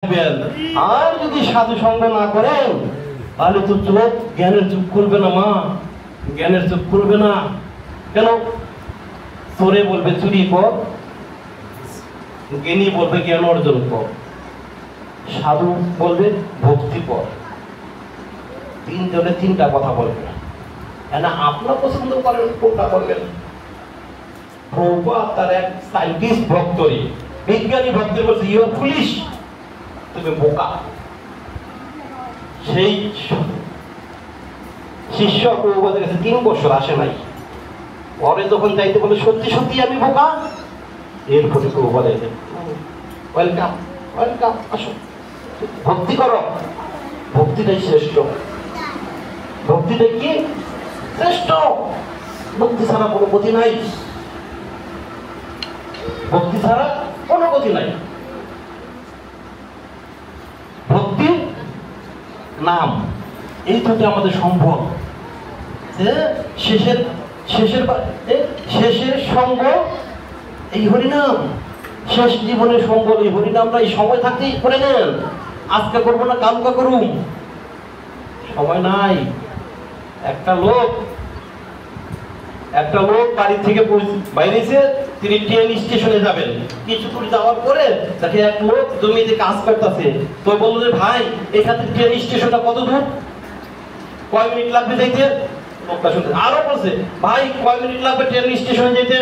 আর যদি সাধু সঙ্গ না করেন তাহলে তো চোখ জ্ঞানের চোখ খুলবে না। মা জ্ঞানের চোখ খুলবে না কেন? চোরে বলবে চুরি কর, জ্ঞানী বলবে জ্ঞান অর্জন কর, সাধু বলবে ভক্তি কর। তিনজনে তিনটা কথা বলবে না। আপনার পছন্দ করেন কোনটা বলবেন? প্রভুপাদ তার এক সায়েন্টিস্ট ভক্তরে বিজ্ঞানী ভক্তের বলছে ইউ আর ফুলিশ, তুমি বোকা। সেই শিষ্য প্রভুপাদের কাছে 3 বছর আসে নাই। পরে যখন যাইতে বলে সত্যি সত্যি আমি বোকা, এরপরে প্রভুপাদ এসে ওয়েলকাম ওয়েলকাম, আসো ভক্তি করো। ভক্তিটাই শ্রেষ্ঠ। ভক্তিটা কি শ্রেষ্ঠ? ভক্তি ছাড়া কোনো গতি নাই। ভক্তি ছাড়া কোনো গতি নাই। ভক্তি নাম এই দুটো আমাদের সম্ভব। শেষের সঙ্গ এই হরিনাম, শেষ জীবনের সম্বল এই হরিনামটা। এই সময় থাকতেই করে নেন। আজকে করবো না কালকে করুন, সময় নাই। একটা লোক বাড়ি থেকে বাইরেছে, তিনি ট্রেন স্টেশনে যাবেন। কিছু দূর যাওয়ার পরে তাকে এক লোক জমিতে কাজ করতেছে। তো বললো যে ভাই এখান থেকে ট্রেন স্টেশনটা কত দূর, কয় মিনিট লাগবে যাইতে? লোকটা শুনতে আরো বলছে ভাই কয় মিনিট লাগবে ট্রেন স্টেশনে যেতে?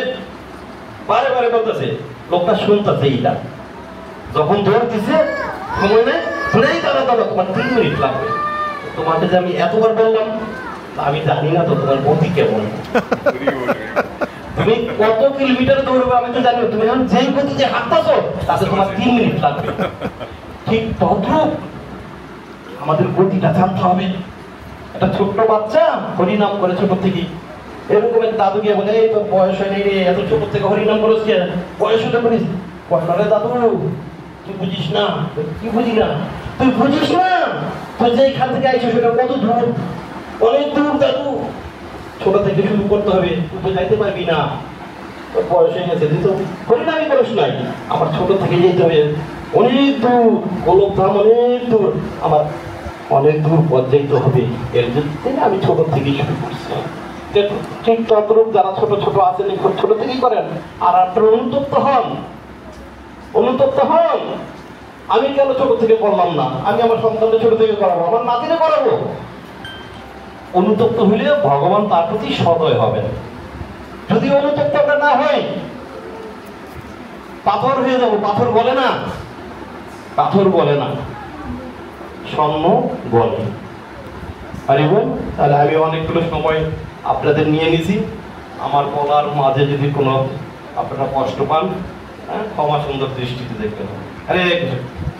বারে বারে বলতেছে। লোকটা শুনতেছে। এইটা যখন দৌড়তেছে সময় নেই, দাঁড়া তোমার 3 মিনিট লাগবে। তোমাকে যে আমি এতবার বললাম, আমি জানি না তো তোমার গতি কেমন, তুমি কত কিলোমিটার দৌড়বে আমি তো জানি। তুমি এখন যে গতিতে হাঁটতেছো তাতে তোমার 3 মিনিট লাগবে। ঠিক তদ্রূপ আমাদের গতিটা জানতে হবে। একটা ছোট্ট বাচ্চা হরিনাম করে ছোট থেকে, এরকম দাদু গিয়ে বলে এই তোর বয়স হয় নাই রে, এত ছোট থেকে হরিনাম করিস কে? বয়স হতে করিস? রে দাদু তুই বুঝিস না। কি বুঝি না? তুই বুঝিস না? তুই যে এখান থেকে আইছিস সেটা কত দূর, অনেক দূর দাদু। ছোট থেকে শুরু করতে হবে, তুই তো যাইতে পারবি না, তোর বয়স হয়ে গেছে। তুই তো হরিনামই করিস নাই। আমার ছোট থেকে যেতে হবে অনেক দূর, গোলকধাম অনেক দূর, আমার অনেক দূর পথ যেতে হবে। এর জন্য আমি ছোট থেকেই শুরু করছি। ঠিক তদ্রূপ যারা ছোট ছোট আছেন খুব ছোট থেকেই করেন। আর আপনার অনুতপ্ত হন। আমি কেন ছোট থেকে করলাম না? আমি আমার সন্তানকে ছোট থেকে করাবো, আমার নাতিরে করাবো। অনুতপ্ত হইলে ভগবান তার প্রতি সদয় হবেন। যদি অনুতপ্তটা না হয় পাথর হয়ে যাবো। পাথর বলে না, স্বর্ণ বলে। তাহলে আমি অনেকগুলো সময় আপনাদের নিয়ে নিছি। আমার বলার মাঝে যদি কোনো আপনারা কষ্ট পান, ক্ষমা সুন্দর দৃষ্টিতে দেখবেন।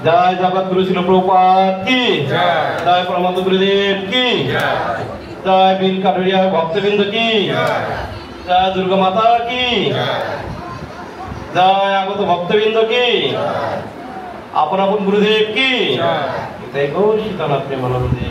জয় জগৎগুরু ছিল প্রভুপাদ কি, জয় পরমানন্দ গুরুদেব কি, জয় বীর কাঠুরিয়া ভক্তবৃন্দ কি, জয় দুর্গা মাতা কি, জয় আগত ভক্তবৃন্দ কি, আপন আপন গুরুদেব কি। তাই গো সীতানাথ প্রেমানন্দে।